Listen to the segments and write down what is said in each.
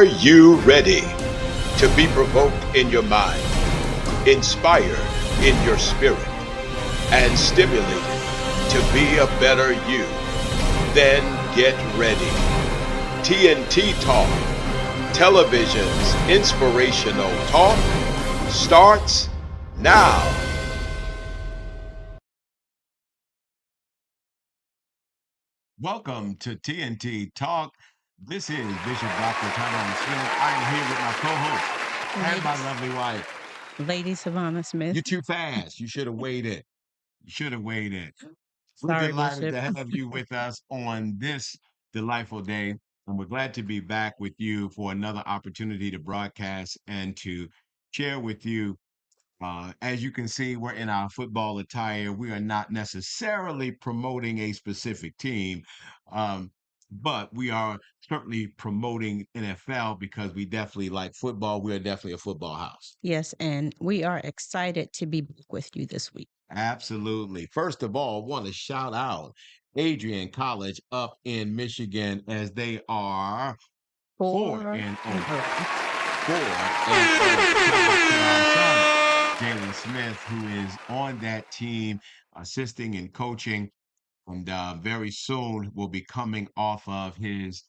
Are you ready to be provoked in your mind, inspired in your spirit, and stimulated to be a better you? Then get ready. TnT Talk, television's inspirational talk, starts now. Welcome to TnT Talk. This is Bishop Dr. Tyrone Smith. I am here with my co-host and my lovely wife. Lady Savannah Smith. You're too fast. You should have waited. You should have waited. We're Sorry, delighted Bishop. to have you with us on this delightful day. And we're glad to be back with you for another opportunity to broadcast and to share with you. As you can see, we're in our football attire. We are not necessarily promoting a specific team, um, but we are certainly promoting NFL because we definitely like football. We are definitely a football house. Yes, and we are excited to be back with you this week. Absolutely. First of all, want to shout out Adrian College up in Michigan as they are 4 and 0. 4 and 0. Shout out to our son, Jalen Smith, who is on that team, assisting and coaching, and very soon will be coming off of his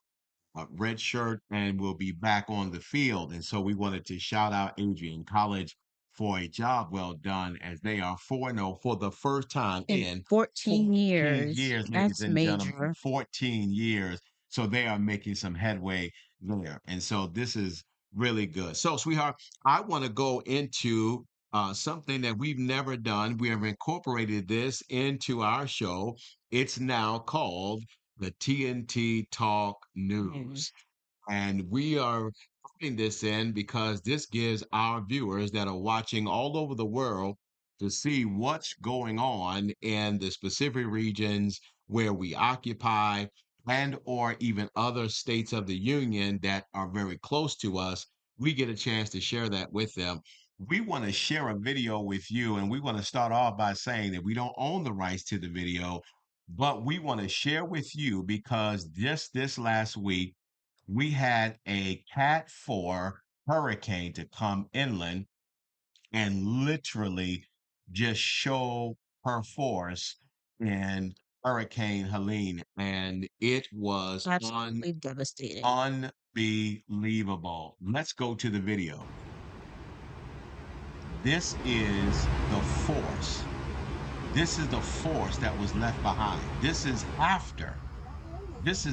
red shirt and will be back on the field. And so we wanted to shout out Adrian College for a job well done as they are 4-0 for the first time in 14 years. years, ladies That's and gentlemen, major. 14 years. So they are making some headway there. And so this is really good. So, sweetheart, I want to go into something that we've never done. We have incorporated this into our show. It's now called the TnT Talk News. And we are putting this in because this gives our viewers that are watching all over the world to see what's going on in the specific regions where we occupy and or even other states of the union that are very close to us. We get a chance to share that with them. We want to share a video with you, and we want to start off by saying that we don't own the rights to the video, but we want to share with you because just this last week we had a Cat 4 hurricane to come inland and literally just show her force in Hurricane Helene. And it was Absolutely devastating. unbelievable. Let's go to the video. This is the force. This is the force that was left behind. This is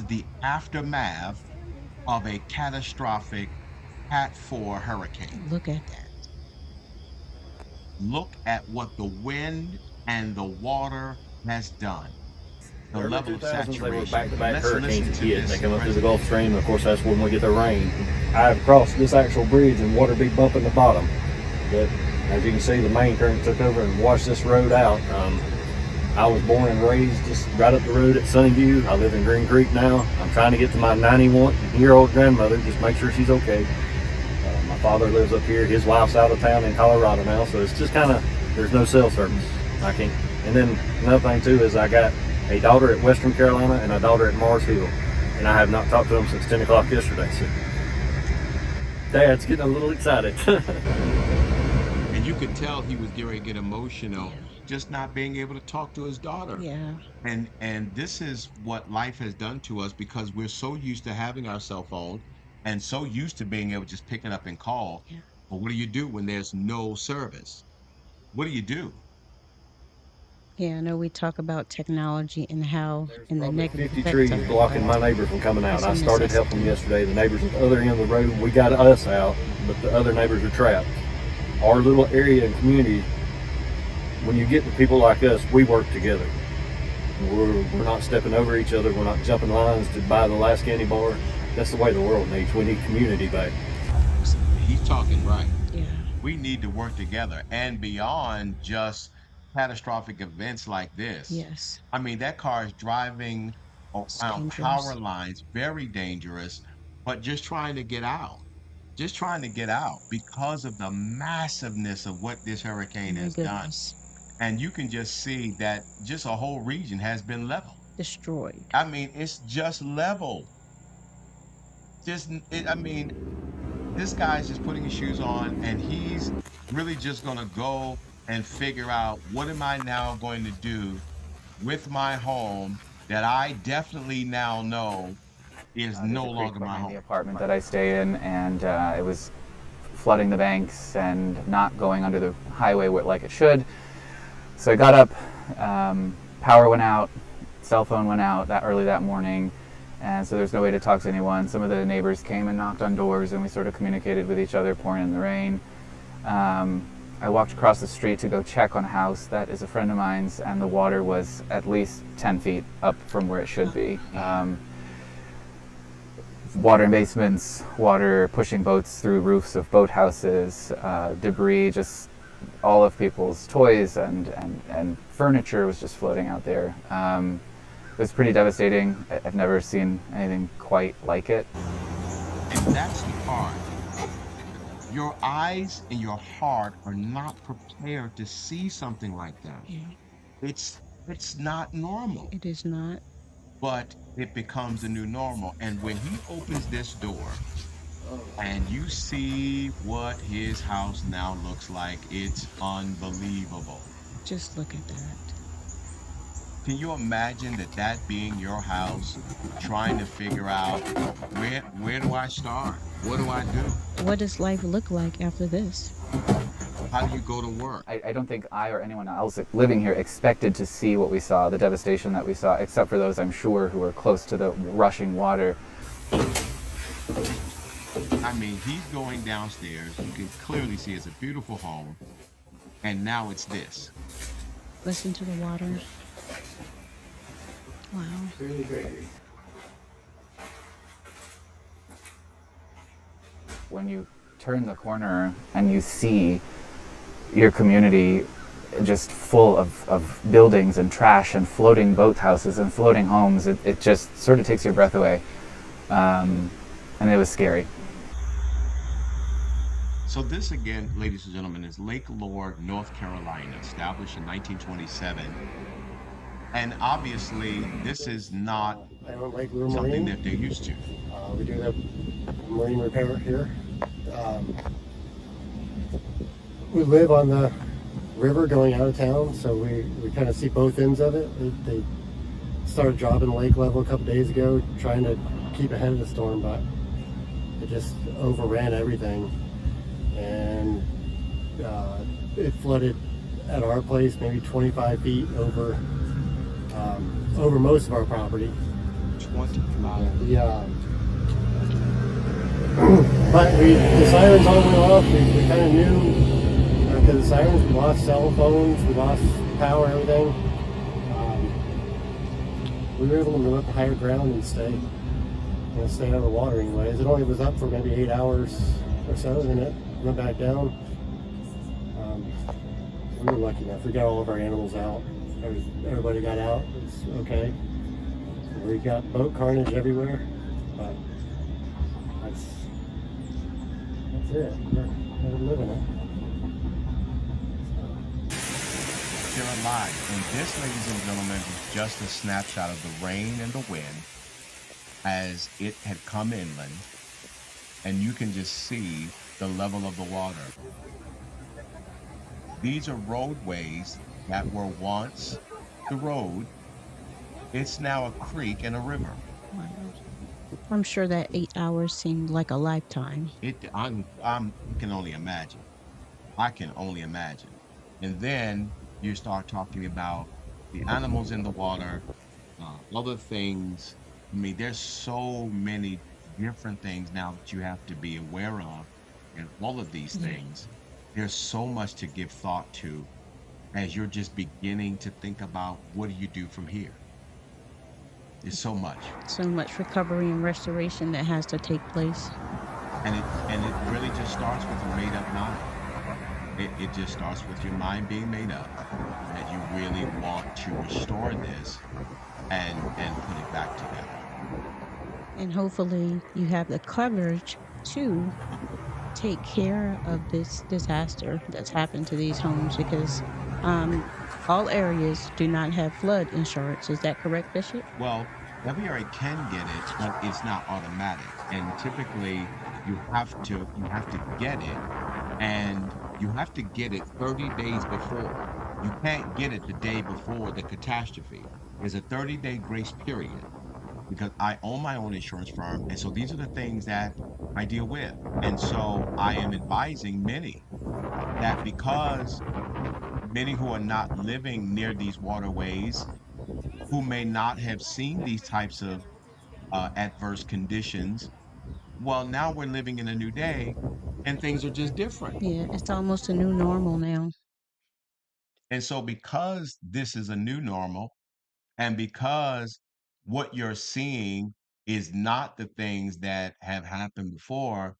the aftermath of a catastrophic Cat 4 hurricane. Look at that. Look at what the wind and the water has done. The Early level of 2000s, they were saturation. back-to-back Let's hurricanes listen that to hit. this They come up through the president. Gulf Stream. Of course, that's when we get the rain. I've crossed this actual bridge and water be bumping the bottom. But as you can see, the main current took over and washed this road out. I was born and raised just right up the road at Sunnyview. I live in Green Creek now. I'm trying to get to my 91-year-old grandmother, just make sure she's okay. My father lives up here. His wife's out of town in Colorado now, so it's just kind of, there's no cell service. I can't. And then another thing too is I got a daughter at Western Carolina and a daughter at Mars Hill, and I have not talked to them since 10 o'clock yesterday. So Dad's getting a little excited. And you could tell he was getting ready to get emotional, just not being able to talk to his daughter. Yeah. And this is what life has done to us because we're so used to having our cell phone and so used to being able to just pick it up and call. Yeah. But what do you do when there's no service? What do you do? Yeah, I know we talk about technology and how There's and the probably negative 50 effects trees of it, blocking my but neighbor from coming out. it's I a started helping them necessity. yesterday. The neighbors at the other end of the road, we got us out, but the other neighbors are trapped. Our little area and community, when you get to people like us, we work together. We're not stepping over each other. We're not jumping lines to buy the last candy bar. That's the way the world needs. We need community back. He's talking right. Yeah. We need to work together and beyond just catastrophic events like this. Yes. I mean, that car is driving It's around power dangerous. lines, very dangerous, but just trying to get out. Just trying to get out because of the massiveness of what this hurricane My has done. goodness. And you can just see that just a whole region has been leveled. Destroyed. I mean, it's just leveled. I mean, this guy's just putting his shoes on and he's really just going to go and figure out what am I now going to do with my home that I definitely now know is There's no a creek longer my behind home. the apartment that I stay in, and it was flooding the banks and not going under the highway like it should. So I got up, power went out, cell phone went out that early that morning, and so there's no way to talk to anyone. Some of the neighbors came and knocked on doors, and we sort of communicated with each other, pouring in the rain. I walked across the street to go check on a house that is a friend of mine's, and the water was at least 10 feet up from where it should be. Water in basements, water pushing boats through roofs of boathouses, debris, just all of people's toys and furniture was just floating out there. It was pretty devastating. I've never seen anything quite like it. And that's the part. Your eyes and your heart are not prepared to see something like that. Yeah, It's not normal, it is not. but it becomes the new normal. And when he opens this door and you see what his house now looks like, it's unbelievable. Just look at that. Can you imagine that being your house, trying to figure out where do I start? What do I do? What does life look like after this? How do you go to work? I don't think I or anyone else living here expected to see what we saw, the devastation that we saw, except for those I'm sure who were close to the rushing water. I mean, he's going downstairs. You can clearly see it's a beautiful home. And now it's this. Listen to the water. Wow. When you turn the corner and you see your community just full of buildings and trash and floating boathouses and floating homes, it just sort of takes your breath away. And it was scary. So this again, ladies and gentlemen, is Lake Lord, North Carolina, established in 1927. And obviously, this is not Lake Lure something Marine. that they're used to. We do have marine repair here. We live on the river going out of town, so we kind of see both ends of it. They started dropping lake level a couple days ago, trying to keep ahead of the storm, but it just overran everything. And it flooded at our place maybe 25 feet over most of our property. 25. Yeah. But the sirens all went off. We kind of knew because the sirens, we lost cell phones, we lost power, everything. We were able to move up to higher ground and stay out of the water anyways. It only was up for maybe 8 hours or so, then it went back down. We were lucky enough. We got all of our animals out. Everybody got out. It was okay. We got boat carnage everywhere, but that's it. We're living it. They're alive. And this, ladies and gentlemen, is just a snapshot of the rain and the wind as it had come inland. And you can just see the level of the water. These are roadways that were once the road. It's now a creek and a river. Wow. I'm sure that 8 hours seemed like a lifetime. I can only imagine. I can only imagine. And then you start talking about the animals in the water, other things. I mean, there's so many different things now that you have to be aware of, and all of these things. There's so much to give thought to as you're just beginning to think about what do you do from here. There's so much. So much recovery and restoration that has to take place. And it really just starts with a made up mind. It just starts with your mind being made up that you really want to restore this and put it back together. And hopefully you have the courage to take care of this disaster that's happened to these homes, because all areas do not have flood insurance. Is that correct, Bishop? Well, every area can get it, but it's not automatic. and typically you have to get it, and you have to get it 30 days before. You can't get it the day before the catastrophe. There's a 30-day grace period because I own my own insurance firm, and so these are the things that I deal with. And so I am advising many that because many who are not living near these waterways, who may not have seen these types of adverse conditions, well, now we're living in a new day and things are just different. Yeah, it's almost a new normal now. And so, because this is a new normal, and because what you're seeing is not the things that have happened before,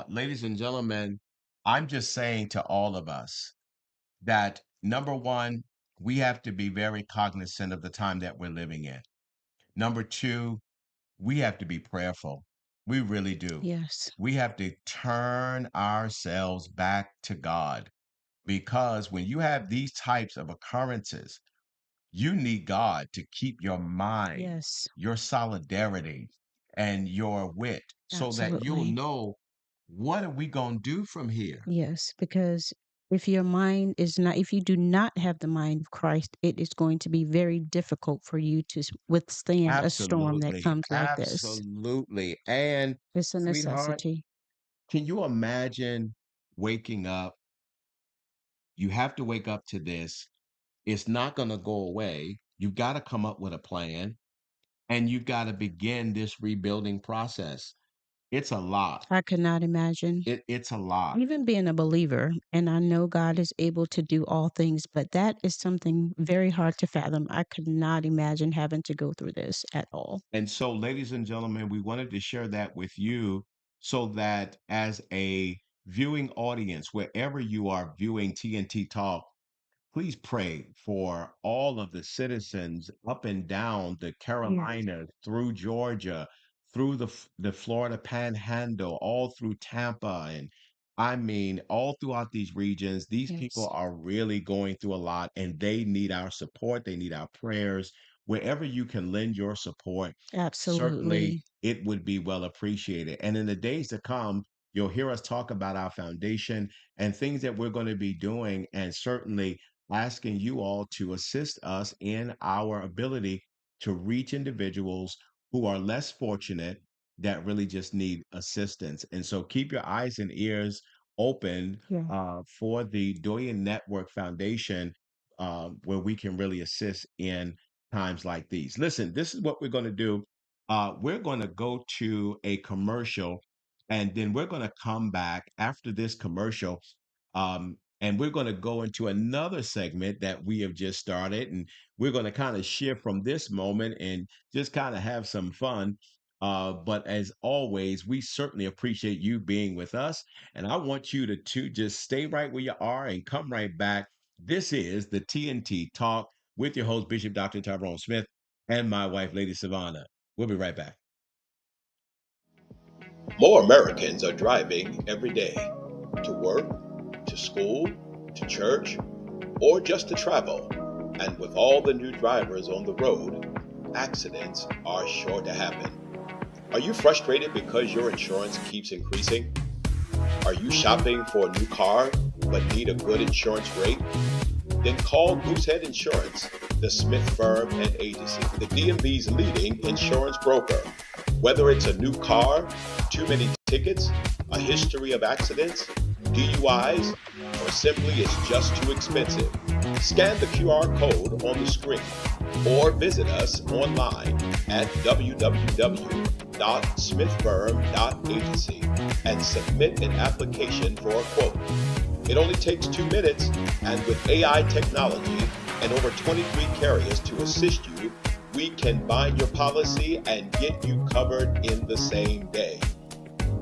ladies and gentlemen, I'm just saying to all of us that number one, we have to be very cognizant of the time that we're living in. Number two, we have to be prayerful. We really do. Yes, We have to turn ourselves back to God because when you have these types of occurrences, you need God to keep your mind, yes, your solidarity, and your wit so that you'll absolutely. know what are we going to do from here? Yes, because if your mind is not, if you do not have the mind of Christ, it is going to be very difficult for you to withstand a storm that Absolutely. comes like this. Absolutely. And, It's a sweetheart, necessity. can you imagine waking up? You have to wake up to this. It's not going to go away. You've got to come up with a plan and you've got to begin this rebuilding process. It's a lot. I could not imagine It's a lot. even being a believer, and I know God is able to do all things, but that is something very hard to fathom. I could not imagine having to go through this at all. And so, ladies and gentlemen, we wanted to share that with you so that as a viewing audience, wherever you are viewing TNT Talk, please pray for all of the citizens up and down the Yes. Carolinas, through Georgia, through the Florida Panhandle, all through Tampa, and I mean, all throughout these regions. These people Yes, are really going through a lot, and they need our support. They need our prayers. Wherever you can lend your support, certainly absolutely. it would be well appreciated. And in the days to come, you'll hear us talk about our foundation and things that we're going to be doing, and certainly asking you all to assist us in our ability to reach individuals who are less fortunate that really just need assistance. And so keep your eyes and ears open Yeah. for the Doyen Network Foundation, where we can really assist in times like these. Listen, this is what we're going to do. We're going to go to a commercial, and then we're going to come back after this commercial. And we're going to go into another segment that we have just started. And we're going to kind of shift from this moment and just kind of have some fun. But as always, we certainly appreciate you being with us. And I want you to just stay right where you are and come right back. This is the TNT Talk with your host, Bishop Dr. Tyrone Smith, and my wife, Lady Savannah. We'll be right back. More Americans are driving every day to work, to school, to church, or just to travel. And with all the new drivers on the road, accidents are sure to happen. Are you frustrated because your insurance keeps increasing? Are you shopping for a new car but need a good insurance rate? Then call Goosehead Insurance, the Smith Firm and Agency, the DMV's leading insurance broker. Whether it's a new car, too many tickets, a history of accidents, DUIs, or simply it's just too expensive, scan the QR code on the screen or visit us online at www.smithfirm.agency and submit an application for a quote. It only takes 2 minutes, and with AI technology and over 23 carriers to assist you, we can bind your policy and get you covered in the same day.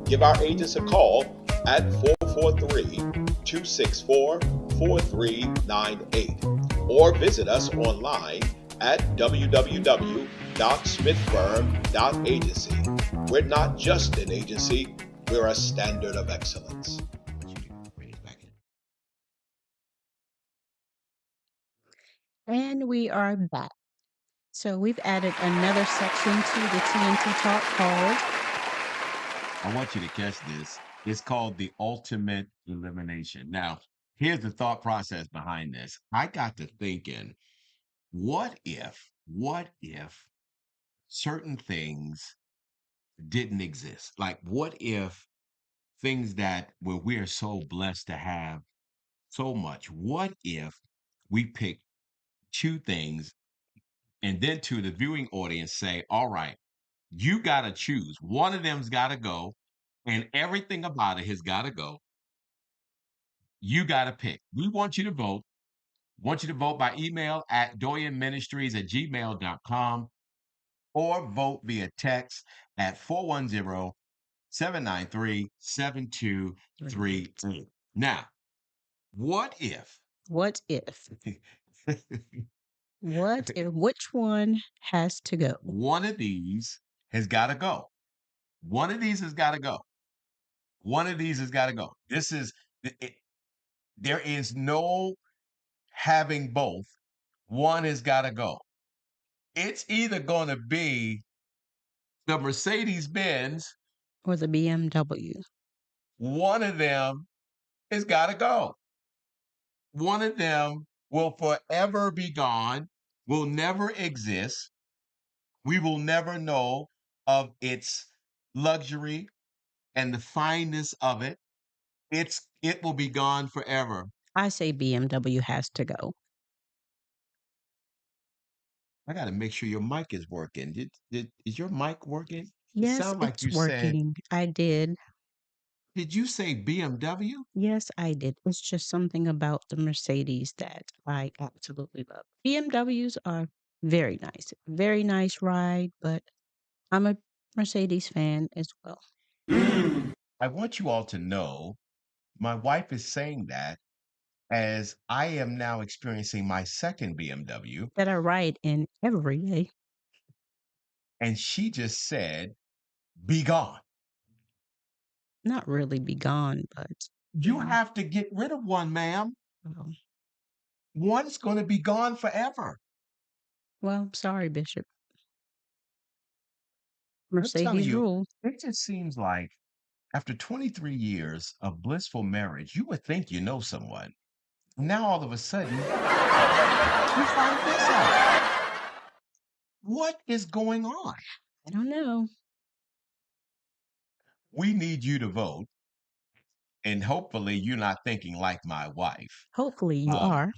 Give our agents a call at 443-264-4398 or visit us online at www.smithfirm.agency. We're not just an agency, we're a standard of excellence. And we are back. So we've added another section to the TNT Talk called I want you to catch this. It's called the ultimate elimination. Now, here's the thought process behind this. I got to thinking, what if certain things didn't exist? Like, what if things that where we are so blessed to have so much, what if we pick two things and then to the viewing audience say, all right, you got to choose. One of them's got to go, and everything about it has got to go. You got to pick. We want you to vote. Want you to vote by email at doyenministries@gmail.com or vote via text at 410-793-7238. Now, what if What if? What if? Which one has to go? one of these has got to go? One of these has got to go. One of these has got to go. This is, it, there is no having both. One has got to go. It's either going to be the Mercedes Benz, Or the BMW? one of them has got to go. One of them will forever be gone, will never exist. We will never know of its luxury and the fineness of it. It will be gone forever. I say BMW has to go. I got to make sure your mic is working. Is your mic working? It Yes, sounds like it's you said, working. I did. did you say BMW? Yes, I did. It's just something about the Mercedes that I absolutely love. BMWs are very nice ride, but I'm a Mercedes fan as well. I want you all to know my wife is saying that as I am now experiencing my second BMW, That I ride in every day. and she just said, be gone. Not really be gone, but You yeah. have to get rid of one, ma'am. Well, One's going to be gone forever. sorry, Bishop. I'm telling Mercedes you, rule. it just seems like after 23 years of blissful marriage, you would think you know someone. Now all of a sudden, you find this out. What is going on? I don't know. We need you to vote, and hopefully you're not thinking like my wife. Hopefully you Um, are.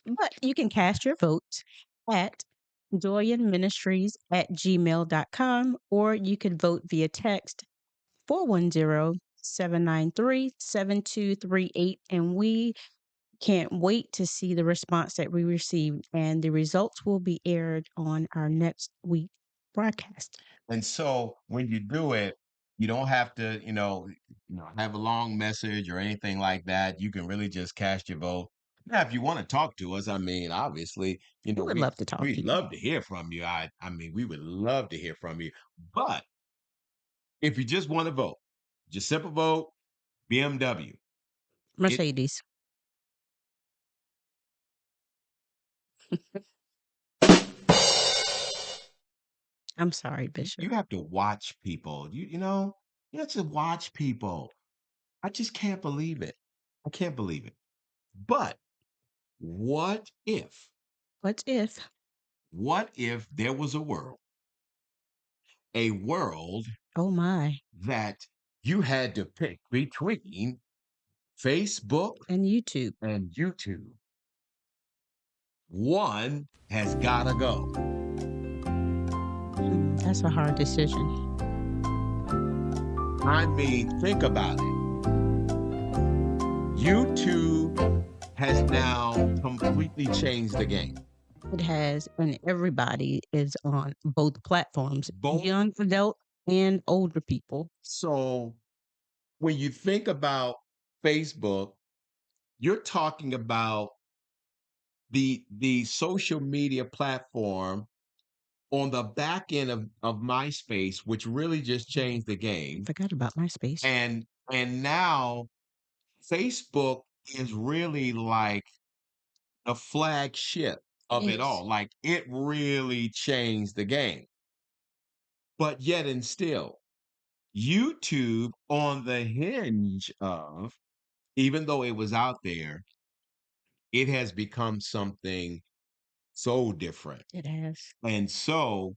But you can cast your votes at doyenministries@gmail.com, or you could vote via text 410-793-7238. And we can't wait to see the response that we received. And the results will be aired on our next week broadcast. And so when you do it, you don't have to, have a long message or anything like that. You can really just cast your vote. Now, if you want to talk to us, I mean, obviously, We would love to talk we'd to you. love to hear from you. I mean, we would love to hear from you. But if you just want to vote, just simple vote, BMW. Mercedes. I'm sorry, Bishop. You have to watch people. You have to watch people. I just can't believe it. I can't believe it. But what if? What if? What if there was a world Oh my. that you had to pick between Facebook And YouTube. and YouTube? One has got to go. That's a hard decision. I mean, think about it. YouTube has now completely changed the game. It has, and everybody is on both platforms, Both. young adult and older people. So when you think about Facebook, you're talking about the social media platform on the back end of MySpace, which really just changed the game. Forgot about MySpace. And now Facebook is really like the flagship of it all. Like it really changed the game. But yet and still, YouTube on the hinge of, even though it was out there, it has become something so different. It has. And so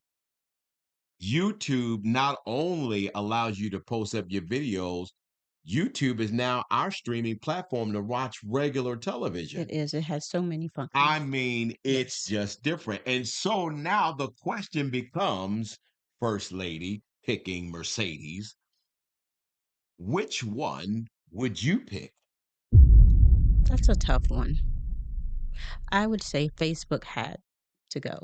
YouTube not only allows you to post up your videos, YouTube is now our streaming platform to watch regular television. It is. It has so many I functions. mean, it's Yes. just different. And so now the question becomes, First Lady picking Mercedes, which one would you pick? That's a tough one. I would say Facebook had to go.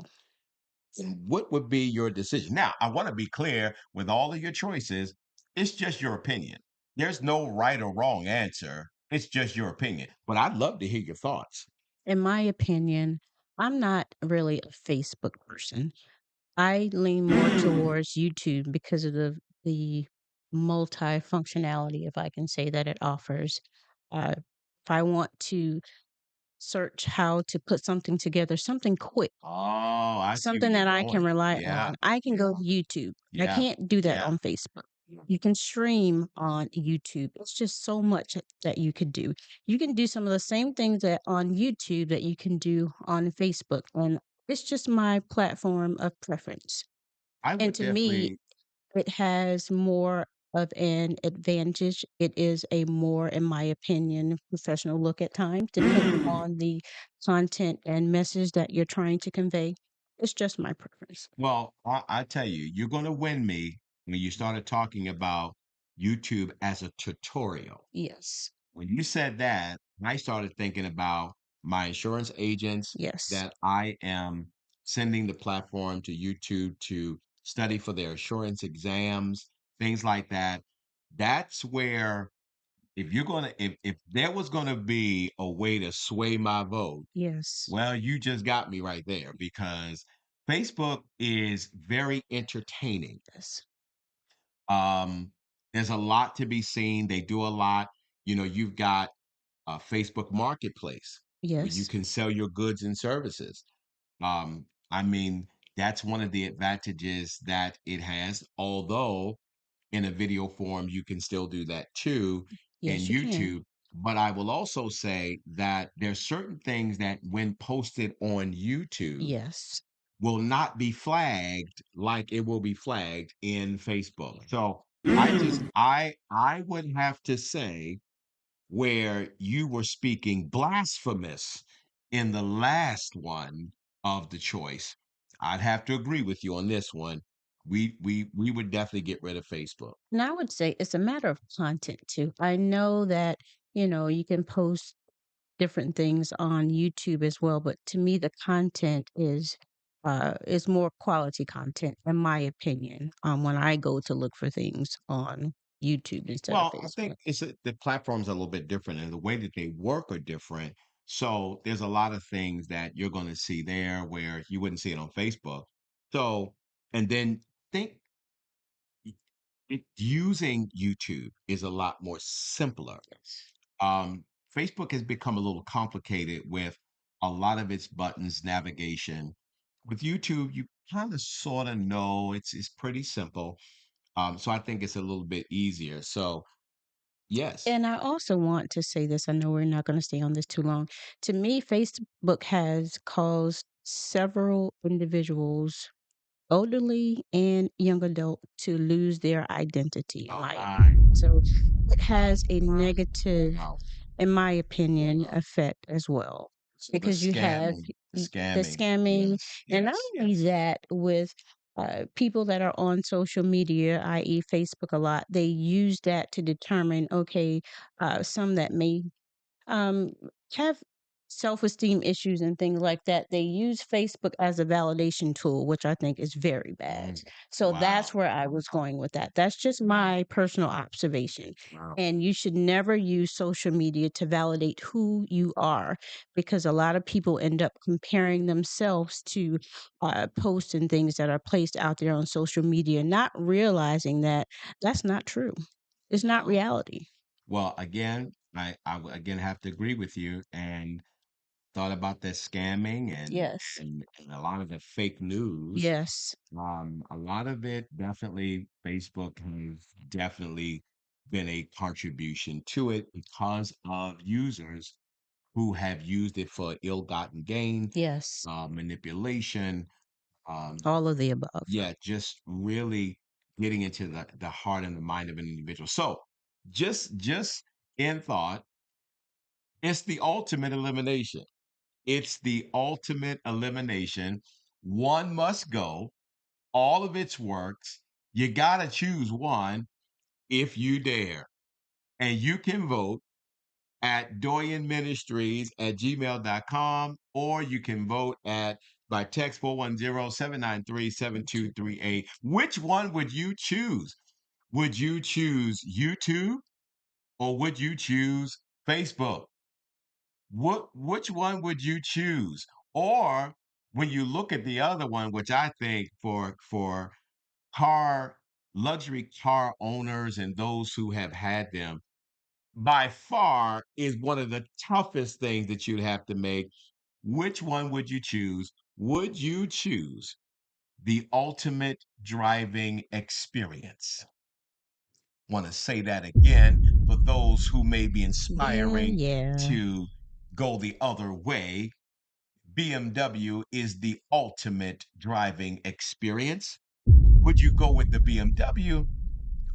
And what would be your decision? Now, I want to be clear with all of your choices, it's just your opinion. There's no right or wrong answer. It's just your opinion. But I'd love to hear your thoughts. In my opinion, I'm not really a Facebook person. I lean more towards YouTube because of the multifunctionality, if I can say that it offers. If I want to search how to put something together, something quick, Oh, I see where something you're that I can going. rely Yeah, on, I can go to YouTube. I yeah, can't do that yeah. on Facebook. You can stream on YouTube. It's just so much that you could do. You can do some of the same things that on YouTube that you can do on Facebook. And it's just my platform of preference. I And would to me, definitely. it has more of an advantage. It is a more, in my opinion, professional look at times, depending on the content and message that you're trying to convey. It's just my preference. Well, I tell you, you're going to win me when you started talking about YouTube as a tutorial. Yes. When you said that, I started thinking about my insurance agents Yes. that I am sending the platform to YouTube to study for their insurance exams, things like that. That's where, if you're going to, if there was going to be a way to sway my vote, Yes. well, you just got me right there because Facebook is very entertaining. Yes. Um, there's a lot to be seen. They do a lot. You've got a Facebook Marketplace where you Yes. can sell your goods and services. I mean, that's one of the advantages that it has. Although in a video form, you can still do that too in Yes, you can. YouTube. But I will also say that there's certain things that when posted on YouTube Yes. will not be flagged like it will be flagged in Facebook. So I would have to say where you were speaking blasphemous in the last one of the choice, I'd have to agree with you on this one. We would definitely get rid of Facebook. And I would say it's a matter of content too. I know that, you can post different things on YouTube as well, but to me the content is more quality content in my opinion. When I go to look for things on YouTube instead of Well, I think Facebook. the platforms are a little bit different and the way that they work are different. So there's a lot of things that you're going to see there where you wouldn't see it on Facebook. So, and then think using YouTube is a lot more simpler. Yes. Facebook has become a little complicated with a lot of its buttons, navigation. With YouTube, you kind of sort of know it's pretty simple. So I think it's a little bit easier. So yes. And I also want to say this. I know we're not going to stay on this too long. To me, Facebook has caused several individuals, elderly and young adult, to lose their identity, in Oh my my. opinion. So it has a negative, Wow. in my opinion, effect as well. So the Because you have scamming, the the scamming. scamming, Yes, and not yes, only yes. that, with people that are on social media, i.e., Facebook a lot, they use that to determine, okay, some that may um, have self-esteem issues and things like that, they use Facebook as a validation tool, which I think is very bad. Mm, So that's wow. where I was going with that. That's just my personal observation. Wow. And you should never use social media to validate who you are, because a lot of people end up comparing themselves to posts and things that are placed out there on social media, not realizing that that's not true. It's not Wow. reality. Well, again, I would again have to agree with you. And thought about that scamming Yes. and a lot of the fake news. Yes. A lot of it definitely Facebook has definitely been a contribution to it because of users who have used it for ill-gotten gain, Yes. manipulation, um, All of the above. yeah, just really getting into the heart and the mind of an individual. So just in thought, it's the ultimate elimination. It's the ultimate elimination. One must go, all of its works. You gotta choose one if you dare. And you can vote at doyenministries at gmail.com, or you can vote at by text 410-793-7238. Which one would you choose? Would you choose YouTube or would you choose Facebook? Which one would you choose? Or when you look at the other one, which I think for car luxury car owners and those who have had them, by far is one of the toughest things that you'd have to make. Which one would you choose? Would you choose the ultimate driving experience? Want to say that again for those who may be Yeah, inspiring yeah. to go the other way. BMW is the ultimate driving experience. Would you go with the BMW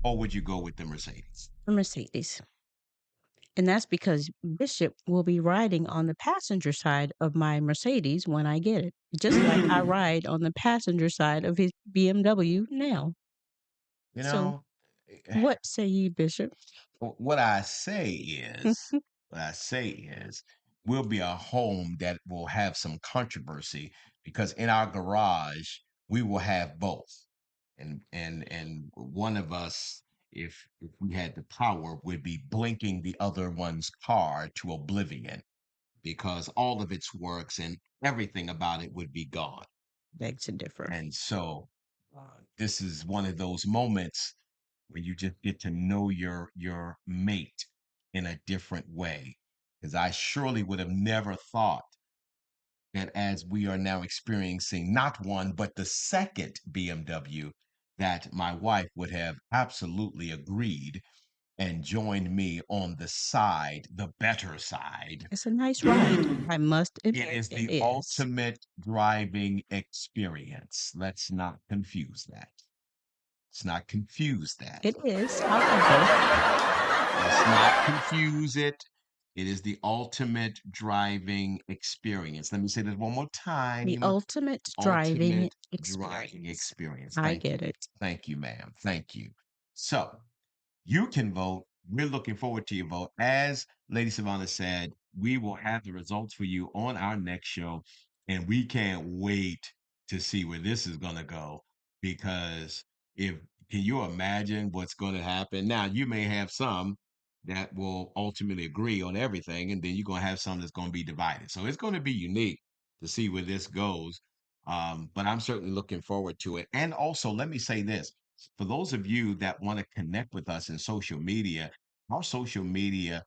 or would you go with the Mercedes? Mercedes. And that's because Bishop will be riding on the passenger side of my Mercedes when I get it, just like I ride on the passenger side of his BMW now. You So, know, what say you, Bishop? what I say is, what I say is, we'll be a home that will have some controversy because in our garage we will have both, and one of us, if we had the power, would be blinking the other one's car to oblivion because all of its works and everything about it would be gone. Beg to differ. And so, this is one of those moments where you just get to know your mate in a different way. Because I surely would have never thought that as we are now experiencing not one but the second BMW, that my wife would have absolutely agreed and joined me on the side, the better side. It's a nice ride. I must It admit is it the is. ultimate driving experience. Let's not confuse that. Let's not confuse that. It is. However, Let's not confuse it. It is the ultimate driving experience. Let me say this one more the time. ultimate driving Ultimate driving experience. experience. I Thank get you. it. Thank you, ma'am. Thank you. So, you can vote. We're looking forward to your vote. As Lady Savannah said, we will have the results for you on our next show. And we can't wait to see where this is going to go. Because if, can you imagine what's going to happen? Now, you may have some that will ultimately agree on everything, and then you're going to have some that's going to be divided. So it's going to be unique to see where this goes. But I'm certainly looking forward to it. And also, let me say this for those of you that want to connect with us in social media, our social media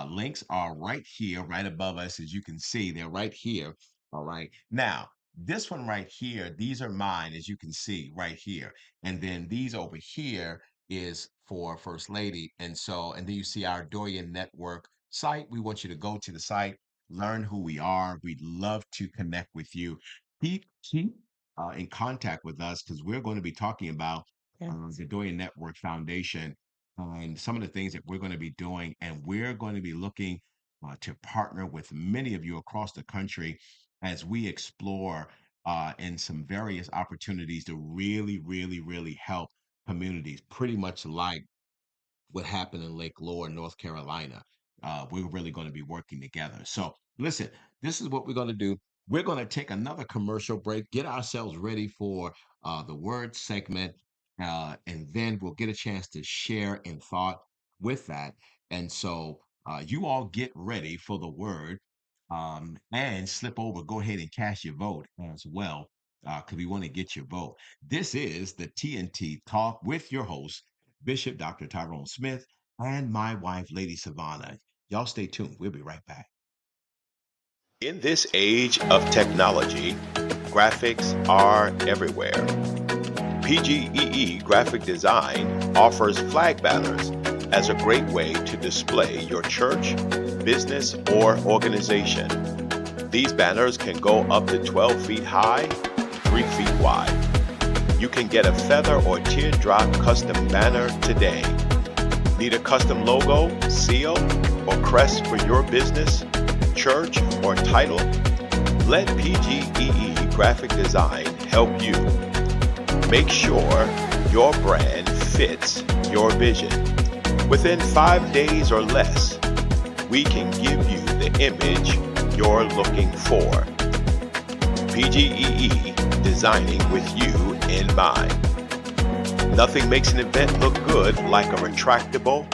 links are right here, right above us. As you can see, they're right here. All right. Now, this one right here, these are mine, as you can see right here. And then these over here is for First Lady. And so, and then you see our Dorian Network site. We want you to go to the site, learn who we are. We'd love to connect with you. Keep in contact with us because we're going to be talking about Yeah. the Dorian Network Foundation and some of the things that we're going to be doing. And we're going to be looking to partner with many of you across the country as we explore in some various opportunities to really, really, really help communities, pretty much like what happened in Lake Lore, North Carolina. We're really going to be working together. So, listen, this is what we're going to do. We're going to take another commercial break, get ourselves ready for the word segment, and then we'll get a chance to share in thought with that. And so, you all get ready for the word and slip over, go ahead and cast your vote as well, because we want to get your vote. This is the TnT Talk with your host, Bishop Dr. Tyrone Smith, and my wife, Lady Savannah. Y'all stay tuned. We'll be right back. In this age of technology, graphics are everywhere. PGEE Graphic Design offers flag banners as a great way to display your church, business, or organization. These banners can go up to 12 feet high, 3 feet wide. You can get a feather or teardrop custom banner today. Need a custom logo, seal, or crest for your business, church, or title? Let PGEE Graphic Design help you. Make sure your brand fits your vision. Within 5 days or less, we can give you the image you're looking for. PGEE, designing with you in mind. Nothing makes an event look good like a retractable,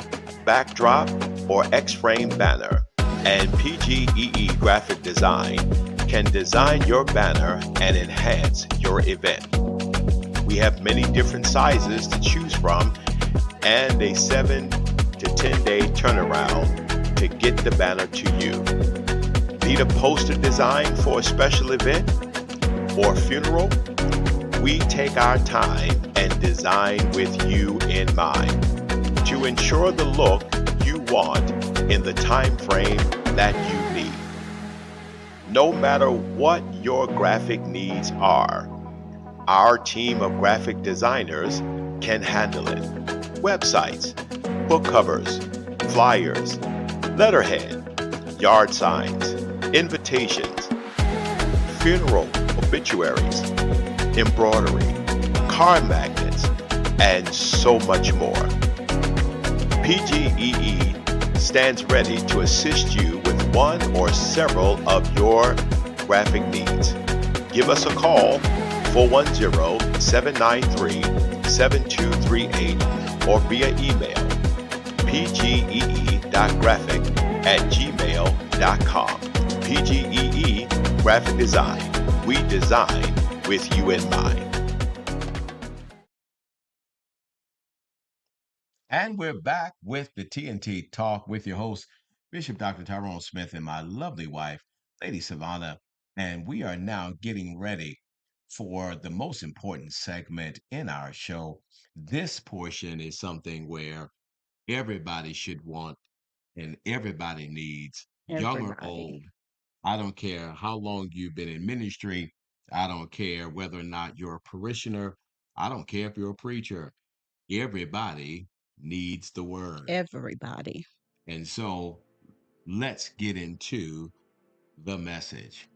backdrop, or X-frame banner, and PGEE Graphic Design can design your banner and enhance your event. We have many different sizes to choose from and a 7 to 10 day turnaround to get the banner to you. Need a poster design for a special event or funeral? We take our time and design with you in mind to ensure the look you want in the time frame that you need. No matter what your graphic needs are, our team of graphic designers can handle it. Websites, book covers, flyers, letterhead, yard signs, invitations, funeral obituaries, embroidery, car magnets, and so much more. PGEE stands ready to assist you with one or several of your graphic needs. Give us a call 410-793-7238 or via email pgee.graphic@gmail.com. PGEE Graphic Design. We design with you in mind. And we're back with the TnT Talk with your host, Bishop Dr. Tyrone Smith, and my lovely wife, Lady Savannah. And we are now getting ready for the most important segment in our show. This portion is something where everybody should want and everybody needs, young or Everybody. old. I don't care how long you've been in ministry. I don't care whether or not you're a parishioner. I don't care if you're a preacher. Everybody needs the word. Everybody. And so let's get into the message.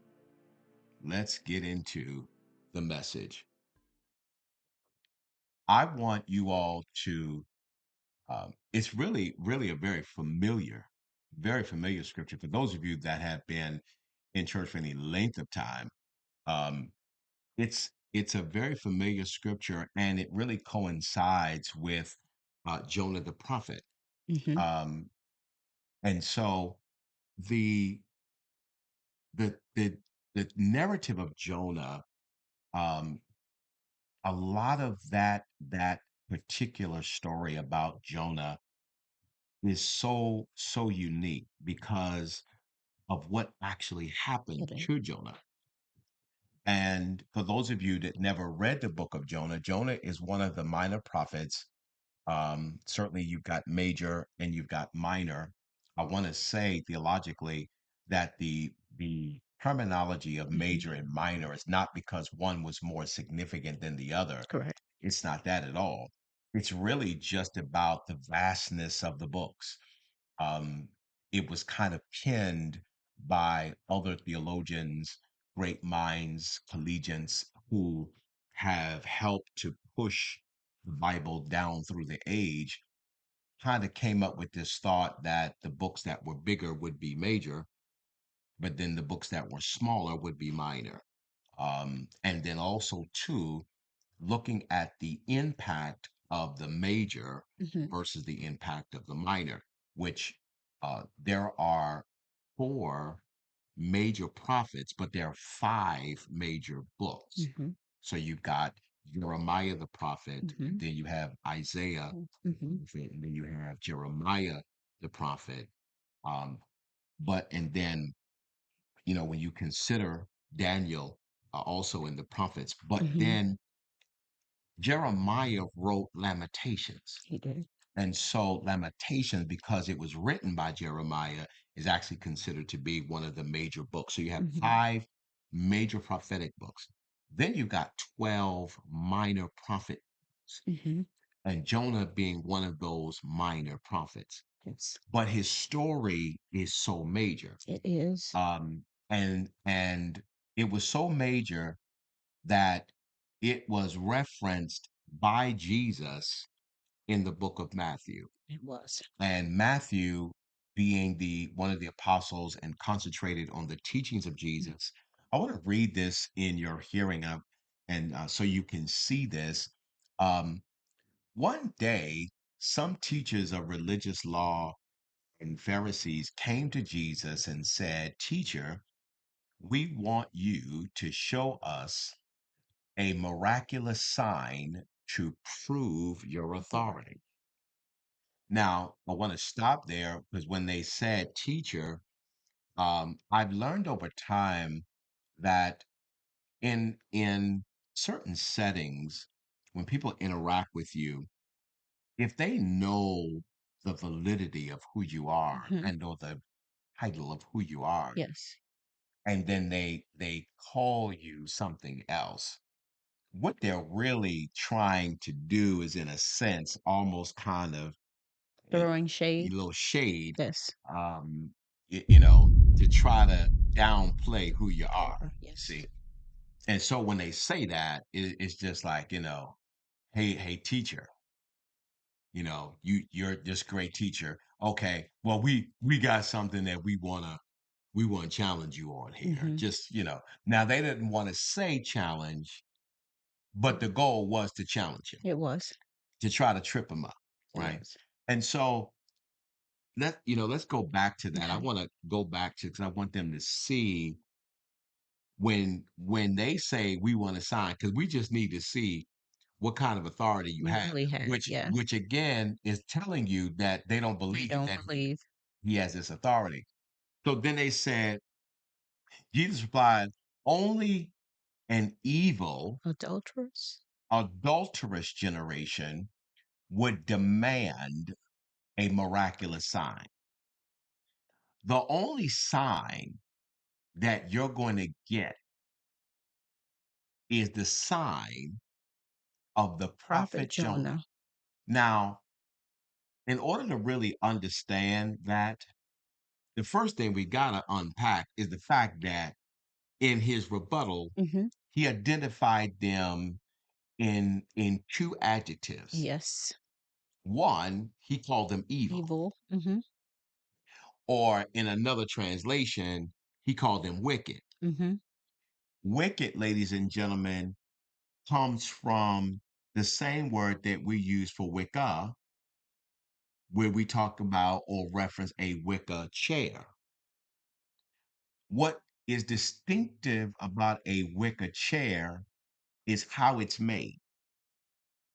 Let's get into the message. I want you all to, it's really a very familiar scripture. For those of you that have been in church for any length of time, um, it's a very familiar scripture, and it really coincides with Jonah the prophet. Hmm. Um, and so the the the the narrative of Jonah, um, a lot of that particular story about Jonah is so unique because of what actually happened It is. to Jonah. And for those of you that never read the book of Jonah, Jonah is one of the minor prophets. Certainly, you've got major and you've got minor. I want to say theologically that the terminology of Hmm. major and minor is not because one was more significant than the other. Correct. It's not that at all. It's really just about the vastness of the books. Um, it was kind of penned by other theologians, great minds, collegians who have helped to push the Bible down through the age, kind of came up with this thought that the books that were bigger would be major, but then the books that were smaller would be minor. And then also, too, looking at the impact of the major Hmm. versus the impact of the minor, which there are four major prophets, but there are five major books. Hmm. So you've got Jeremiah the prophet, Hmm. then you have Isaiah Hmm. the prophet, and then you have Jeremiah the prophet. Um, but and then when you consider Daniel also in the prophets, but Hmm. then Jeremiah wrote Lamentations. He did. And so Lamentations, because it was written by Jeremiah, is actually considered to be one of the major books. So you have Hmm. 5 major prophetic books. Then you got 12 minor prophet books, Hmm. and Jonah being one of those minor prophets. Yes, But his story is so major. it is. And it was so major that it was referenced by Jesus in the book of Matthew. It was. And Matthew, being the one of the apostles and concentrated on the teachings of Jesus, I want to read this in your hearing of, and so you can see this. Um, One day, some teachers of religious law and Pharisees came to Jesus and said, "Teacher, we want you to show us a miraculous sign to prove your authority." Now, I want to stop there because when they said teacher, I've learned over time that in certain settings, when people interact with you, if they know the validity of who you are Hmm. and know the title of who you are, Yes. and then they call you something else, what they're really trying to do is, in a sense, almost kind of a, Throwing a shade. little shade, Yes. um, you know, to try to downplay who you are. Yes. See, and so when they say that, it's just like, hey, teacher, you're this great teacher. Okay, well, we got something that we want to challenge you on here. Hmm. Just, now they didn't want to say challenge, but the goal was to challenge him, It was. to try to trip him up, It right? was. And so let's go back to that. I Okay. want to go back to, because I want them to see when they say we want to sign, because we just need to see what kind of authority you You have, really had. which Yeah. which again is telling you that they don't They believe don't that believe. he has this authority. So then they said, Jesus replied, only an evil, Adulterous. adulterous generation would demand a miraculous sign. The only sign that you're going to get is the sign of the Prophet prophet Jonah. Jonah. Now, in order to really understand that, the first thing we got to unpack is the fact that in his rebuttal, Hmm. he identified them in 2 adjectives. Yes. One, he called them evil, Evil. Hmm. or in another translation, he called them wicked. Hmm. Wicked, ladies and gentlemen, comes from the same word that we use for Wicca, where we talk about or reference a Wicca chair. What is distinctive about a Wicca chair is how it's made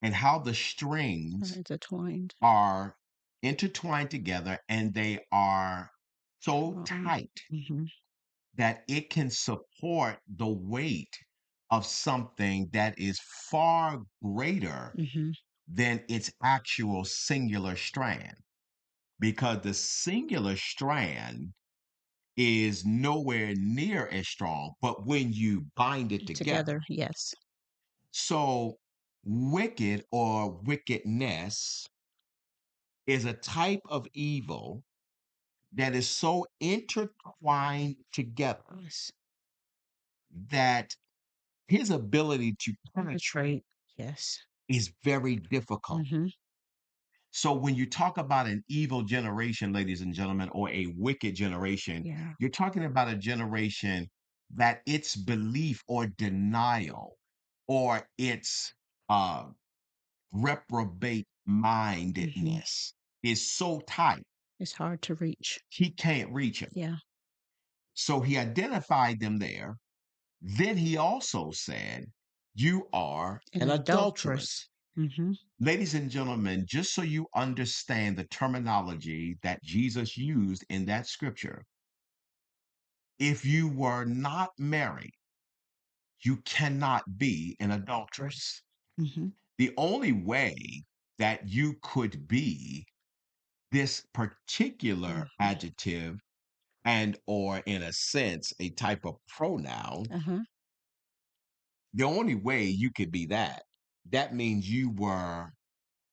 and how the strings Intertwined. are intertwined together, and they are so Strong. tight Hmm. that it can support the weight of something that is far greater Hmm. than its actual singular strand, because the singular strand is nowhere near as strong, but when you bind it Together. together. Yes. So, wicked or wickedness is a type of evil that is so intertwined together Yes. that his ability to penetrate Yes. is very difficult. Hmm. So when you talk about an evil generation, ladies and gentlemen, or a wicked generation, Yeah. you're talking about a generation that its belief or denial or its uh, reprobate Hmm. mindedness is so tight, It's hard to reach. he can't reach him. Yeah. So he identified them there. Then he also said, "You are An an adulteress. adulteress." Hmm. Ladies and gentlemen, just so you understand the terminology that Jesus used in that scripture, if you were not married, you cannot be an adulteress. Mm-hmm. The only way that you could be this particular Mm-hmm. adjective and or in a sense a type of pronoun, Uh-huh. the only way you could be that means you were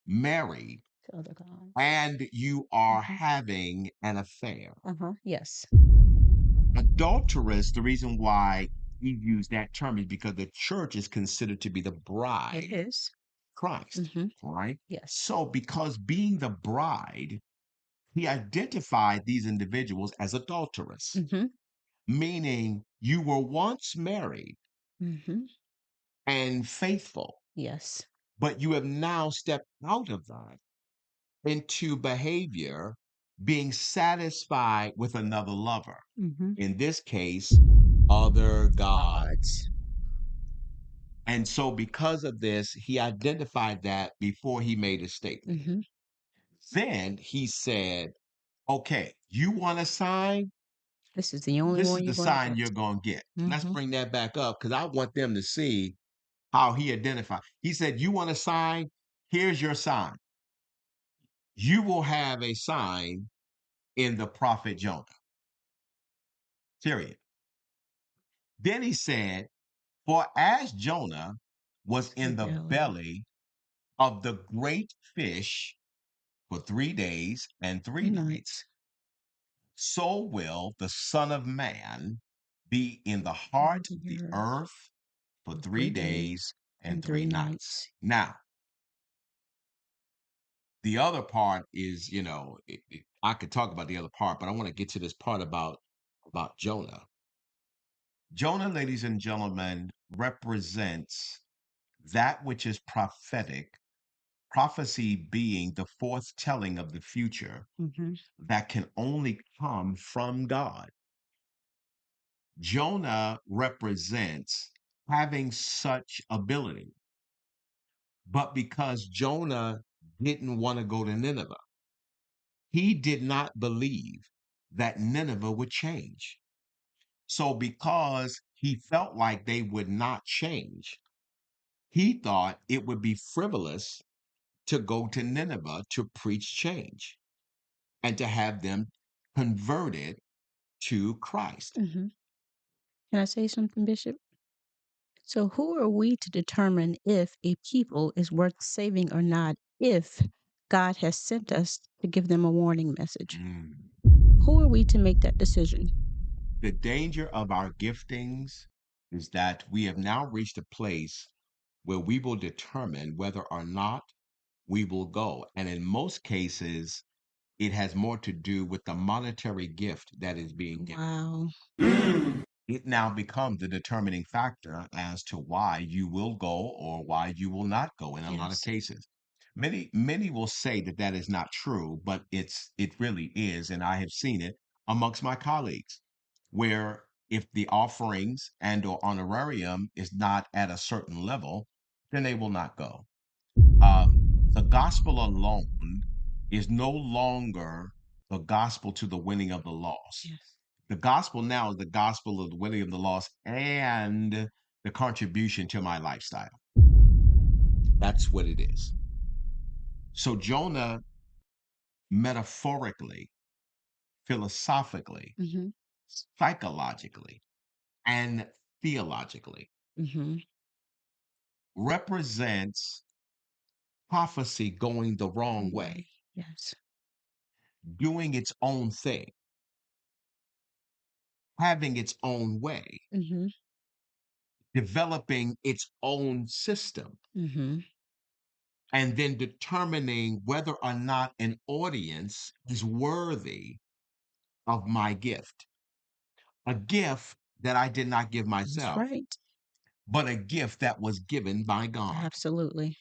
married To other gods. and you are Mm-hmm. having an affair. Uh-huh. Yes. Adulteress, the reason why he used that term is because the church is considered to be the It bride is. of Christ, Mm-hmm. right? Yes. So, because being the bride, he identified these individuals as adulterous, Mm-hmm. meaning you were once married Mm-hmm. and faithful, Yes. but you have now stepped out of that into behavior being satisfied with another lover. Mm-hmm. In this case, other God. Gods. And so, because of this, he identified that before he made a statement. Mm-hmm. Then he said, okay, you want a sign? This is the only This one is the you're going to sign get. you're going to get. Let's Mm-hmm. bring that back up because I want them to see how he identified. He said, you want a sign? Here's your sign. You will have a sign in the prophet Jonah. Period. Then he said, for as Jonah was The in the belly. belly of the great fish for 3 days and three Three nights, nights. so will the Son of Man be in the Over heart the of the earth earth for for 3 3 days days and and three three nights. nights. Now, the other part is, I could talk about the other part, but I want to get to this part about Jonah. Jonah, ladies and gentlemen, represents that which is prophetic, prophecy being the foretelling of the future Mm-hmm. that can only come from God. Jonah represents having such ability, but because Jonah didn't want to go to Nineveh, he did not believe that Nineveh would change. So, because he felt like they would not change, he thought it would be frivolous to go to Nineveh to preach change and to have them converted to Christ. Mm-hmm. Can I say something, Bishop? So, who are we to determine if a people is worth saving or not if God has sent us to give them a warning message? Mm. Who are we to make that decision? The danger of our giftings is that we have now reached a place where we will determine whether or not we will go. And in most cases, it has more to do with the monetary gift that is being given. Wow. It now becomes the determining factor as to why you will go or why you will not go in a lot of Yes. cases. Many will say that that is not true, but it really is, and I have seen it amongst my colleagues, where if the offerings and or honorarium is not at a certain level, then they will not go. The gospel alone is no longer the gospel to the winning of the lost. Yes. The gospel now is the gospel of the winning of the lost and the contribution to my lifestyle. That's what it is. So Jonah, metaphorically, philosophically, Mm-hmm. psychologically, and theologically, Mm-hmm. represents prophecy going the wrong way, Way. Yes. doing its own thing, having its own way, Mm-hmm. developing its own system, Mm-hmm. and then determining whether or not an audience is worthy of my gift. A gift that I did not give That's myself, right. but a gift that was given by God. Absolutely.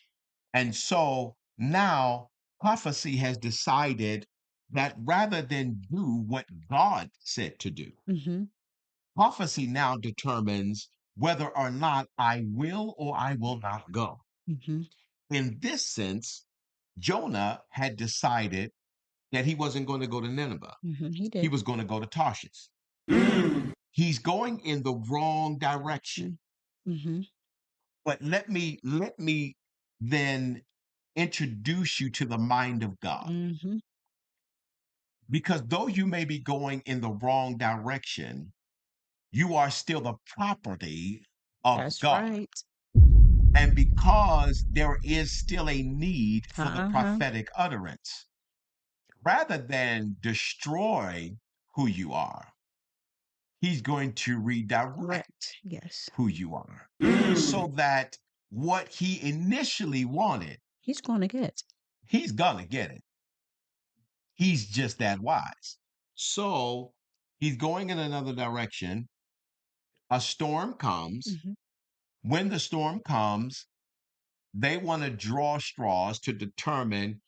And so now prophecy has decided that rather than do what God said to do, Mm-hmm. prophecy now determines whether or not I will or I will not go. Mm-hmm. In this sense, Jonah had decided that he wasn't going to go to Nineveh. Mm-hmm. He He did. was going to go to Tarshish. He's going in the wrong direction. Mm-hmm. But let me then introduce you to the mind of God. Mm-hmm. Because though you may be going in the wrong direction, you are still the property of That's God. right. And because there is still a need for the Uh-huh. prophetic utterance, rather than destroy who you are, he's going to redirect Correct. Yes. who you are so that what he initially wanted, He's going to get. he's going to get it. He's just that wise. So he's going in another direction. A storm comes. Mm-hmm. When the storm comes, they want to draw straws to determine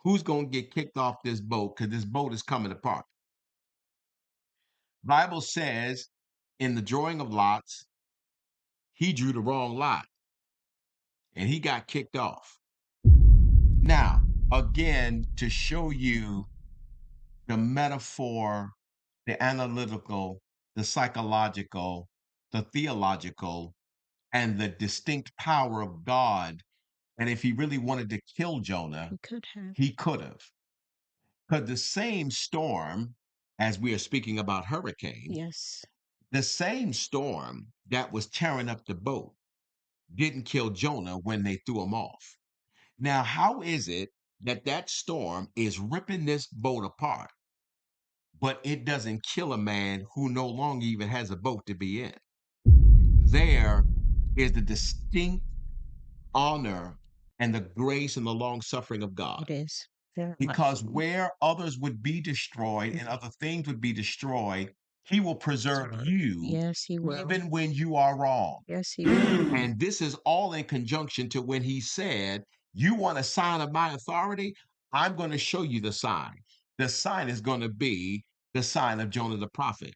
who's going to get kicked off this boat because this boat is coming apart. Bible says in the drawing of lots, he drew the wrong lot and he got kicked off. Now, again, to show you the metaphor, the analytical, the psychological, the theological, and the distinct power of God. And if he really wanted to kill Jonah, He could have. he could have. Because the same storm, as we are speaking about hurricane, Yes. the same storm that was tearing up the boat didn't kill Jonah when they threw him off. Now, how is it that that storm is ripping this boat apart, but it doesn't kill a man who no longer even has a boat to be in? There is the distinct honor and the grace and the long suffering of God. It is. Very much Because so. where others would be destroyed and other things would be destroyed, he will preserve you Yes, he will. even when you are wrong. Yes, he will. And this is all in conjunction to when he said, you want a sign of my authority? I'm going to show you the sign. The sign is going to be the sign of Jonah the prophet.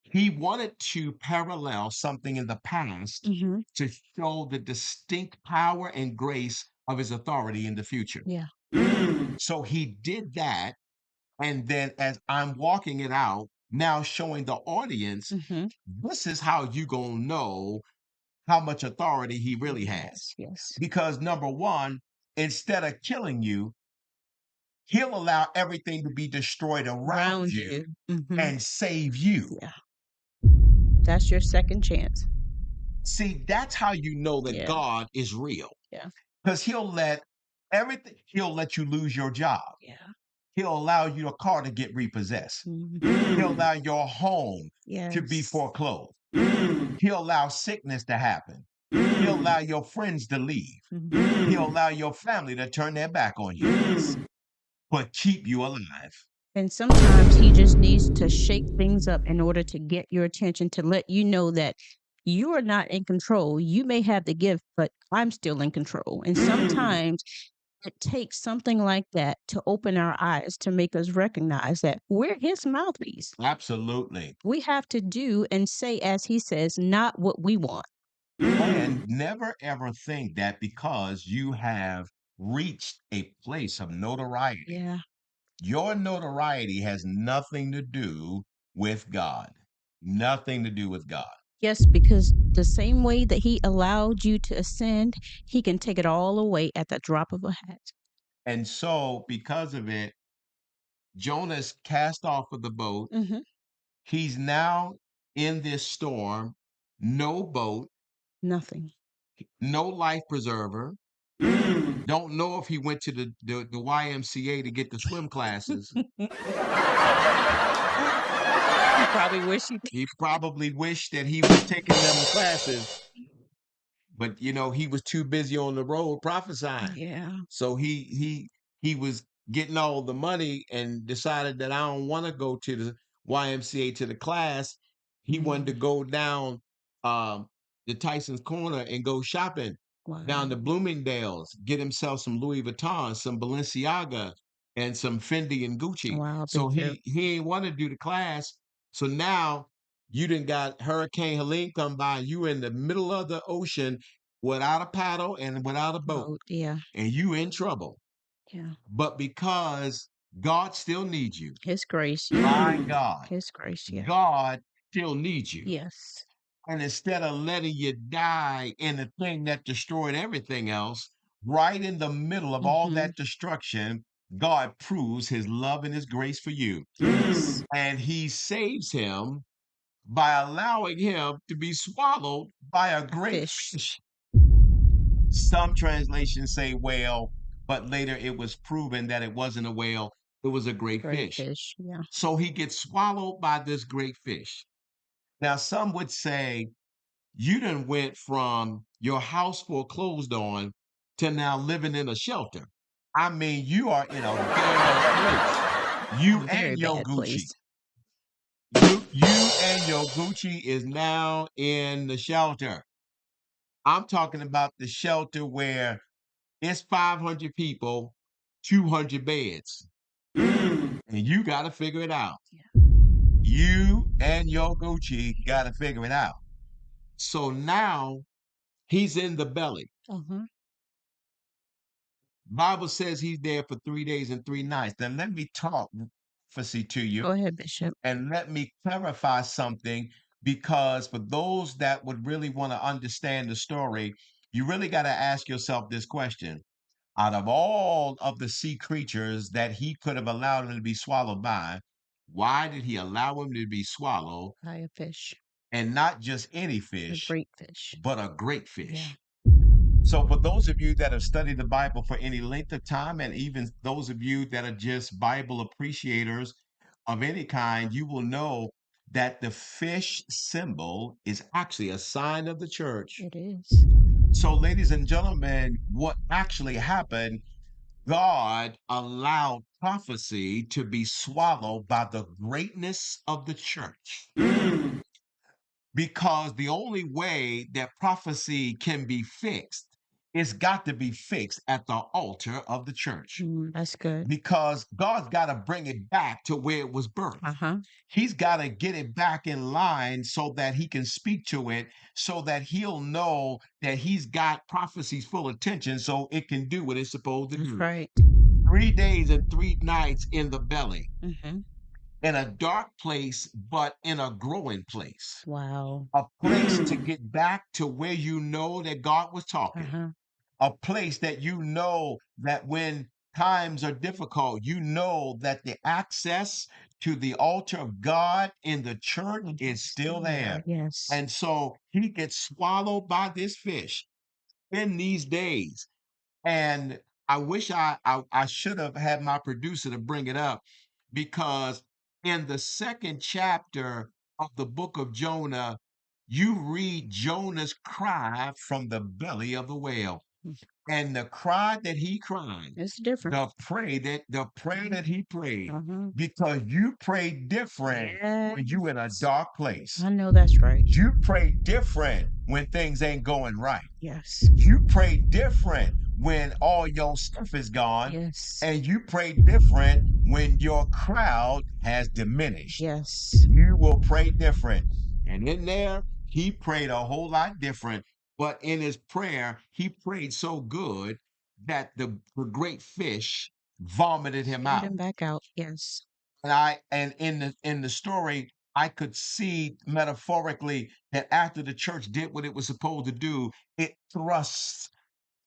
He wanted to parallel something in the past Mm-hmm. to show the distinct power and grace of his authority in the future. Yeah. So he did that. And then as I'm walking it out, now showing the audience, Mm-hmm. this is how you going to know how much authority he really has. Yes. Because number one, instead of killing you, he'll allow everything to be destroyed around you Mm-hmm. and save you. Yeah. That's your second chance. See, that's how you know that Yeah. God is real. Yeah. Because he'll let you lose your job. Yeah. He'll allow your car to get repossessed. Mm-hmm. He'll allow your home to be Yes. foreclosed. He'll allow sickness to happen. He'll allow your friends to leave. Mm-hmm. He'll allow your family to turn their back on you, but keep you alive. And sometimes he just needs to shake things up in order to get your attention, to let you know that you are not in control. You may have the gift, but I'm still in control. And sometimes it takes something like that to open our eyes, to make us recognize that we're his mouthpiece. Absolutely. We have to do and say, as he says, not what we want. And never ever think that because you have reached a place of notoriety, Yeah. your notoriety has nothing to do with God. Nothing to do with God. Yes, because the same way that he allowed you to ascend, he can take it all away at the drop of a hat. And so, because of it, Jonah's cast off of the boat. Mm-hmm. He's now in this storm, no boat, Nothing. no life preserver. Don't know if he went to the YMCA to get the swim classes. You probably wish you did. He probably wished that he was taking them classes, but he was too busy on the road prophesying. Yeah. So he was getting all the money and decided that I don't want to go to the YMCA to the class. He wanted to go down the Tyson's Corner and go shopping down to Wow. Bloomingdale's, get himself some Louis Vuitton, some Balenciaga, and some Fendi and Gucci. Wow. So Big trip. he ain't want to do the class. So now you done got Hurricane Helene come by. You in the middle of the ocean without a paddle and without a boat, Yeah. and you in trouble. Yeah. But because God still needs you, His grace. my God, His grace. Yeah. God still needs you. Yes. And instead of letting you die in the thing that destroyed everything else, right in the middle of all Mm-hmm. that destruction, God proves his love and his grace for you. Yes. And he saves him by allowing him to be swallowed by a great Fish. fish. Some translations say whale, but later it was proven that it wasn't a whale, it was a great Great fish. fish. Yeah. So he gets swallowed by this great fish. Now, some would say, you done went from your house foreclosed on to now living in a shelter. I mean, you are in a bad place. You A very and your bad Gucci. place. You and your Gucci is now in the shelter. I'm talking about the shelter where it's 500 people, 200 beds, and you got to figure it out. Yeah. You and your Gucci got to figure it out. So now he's in the belly. Uh-huh. Bible says he's there for 3 days and 3 nights. Then let me talk prophecy to you Go ahead, Bishop. and let me clarify something, because for those that would really want to understand the story, you really got to ask yourself this question. Out of all of the sea creatures that he could have allowed him to be swallowed by, why did he allow him to be swallowed, By a fish. and not just any A fish, great fish. but a great Yeah. fish? So, for those of you that have studied the Bible for any length of time, and even those of you that are just Bible appreciators of any kind, you will know that the fish symbol is actually a sign of the church. It is. So, ladies and gentlemen, what actually happened, God allowed prophecy to be swallowed by the greatness of the church. Because the only way that prophecy can be fixed, it's got to be fixed at the altar of the church. That's good. Because God's got to bring it back to where it was birthed. Uh-huh. He's got to get it back in line so that he can speak to it, so that he'll know that he's got prophecy's full attention so it can do what it's supposed to That's do. right. 3 days and 3 nights in the belly, Mm-hmm. in a dark place, but in a growing place. Wow. A place to get back to where you know that God was talking. Uh-huh. A place that you know that when times are difficult, you know that the access to the altar of God in the church is still there. Yes. And so he gets swallowed by this fish in these days. And I wish I should have had my producer to bring it up, because in the second chapter of the book of Jonah, you read Jonah's cry from the belly of the whale. And the cry that he cried, It's different. the prayer that he prayed, Uh-huh. because you pray different when you in a Yes. dark place. I know that's right. You pray different when things ain't going right. Yes. You pray different when all your stuff is gone, Yes. and you pray different when your crowd has diminished. Yes. You will pray different. And in there, he prayed a whole lot different. But in his prayer, he prayed so good that the great fish vomited him Spit out. him back out. Yes. And in the story, I could see metaphorically that after the church did what it was supposed to do, it thrusts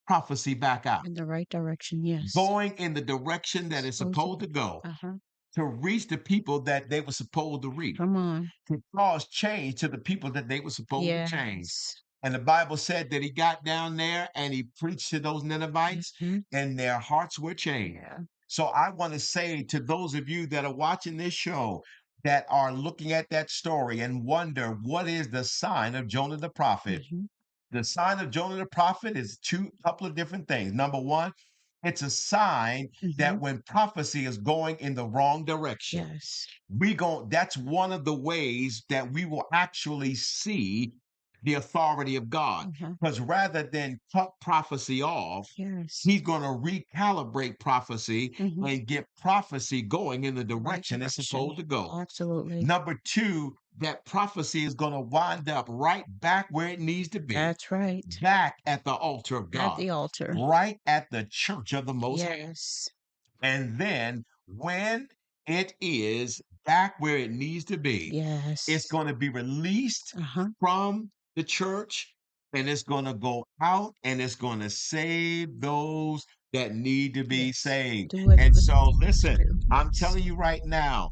prophecy back out, In the right direction. Yes. going in the direction that it's supposed to go, Uh-huh. to reach the people that they were supposed to reach, Come on. to cause change to the people that they were supposed to change. Yes. And the Bible said that he got down there and he preached to those Ninevites, Mhm. and their hearts were changed. Yeah. So I want to say to those of you that are watching this show, that are looking at that story and wonder, what is the sign of Jonah the prophet? Mhm. The sign of Jonah the prophet is couple of different things. Number one, it's a sign that Mhm. when prophecy is going in the wrong direction, Yes. that's one of the ways that we will actually see the authority of God. Uh-huh. Because rather than cut prophecy off, Yes. he's going to recalibrate prophecy Mhm. and get prophecy going in the Right direction it's supposed to go. Absolutely. Number two, that prophecy is going to wind up right back where it needs to be, That's right. back at the altar of At God, the altar. right at the church of the Most High. Yes. And then when it is back where it needs to be. It's Yes. going to be released Uh-huh. from the church, and it's going to go out and it's going to save those that need to be Yes. saved. Do what it And was so, supposed to listen, do. I'm Yes. telling you right now,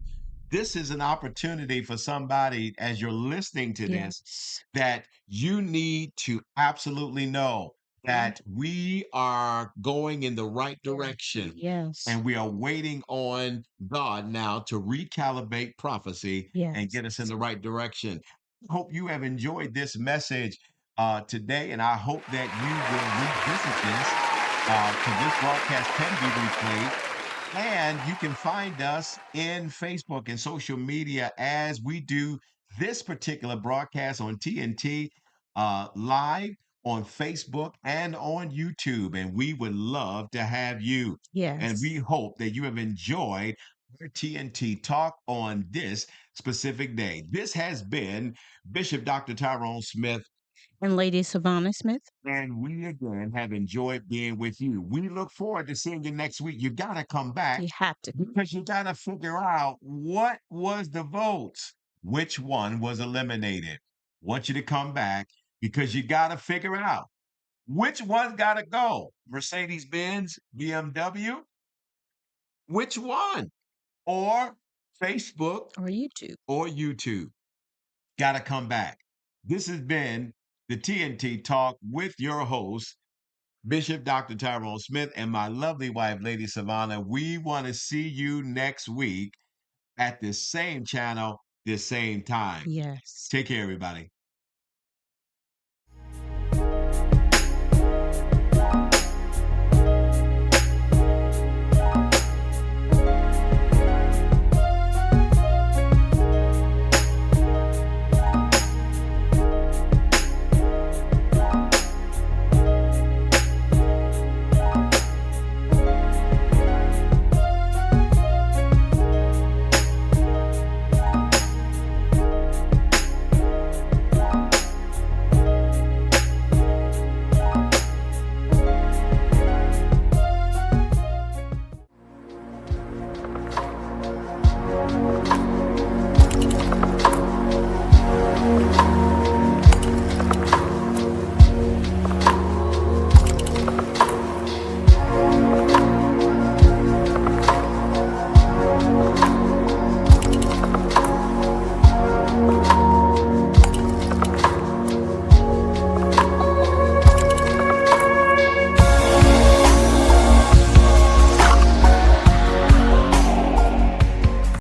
this is an opportunity for somebody as you're listening to this Yes. that you need to absolutely know that we are going in the right direction Yes. and we are waiting on God now to recalibrate prophecy and Yes. get us in the right direction. Hope you have enjoyed this message today, and I hope that you will revisit this because this broadcast can be replayed. And you can find us in Facebook and social media as we do this particular broadcast on TNT live on Facebook and on YouTube. And we would love to have you. And we Yes. hope that you have enjoyed our TNT talk on this specific day. This has been Bishop Dr. Tyrone Smith, And Lady Savannah Smith, and we again have enjoyed being with you. We look forward to seeing you next week. You got to come back you have to. because you got to figure out what was the votes, which one was eliminated. Want you to come back because you got to figure out which one's got to go. Mercedes Benz, BMW, which one? Or Facebook Or YouTube. or YouTube. Got to come back. This has been the TNT Talk with your host, Bishop Dr. Tyrone Smith, and my lovely wife, Lady Savannah. We want to see you next week at this same channel, this same time. Yes. Take care, everybody.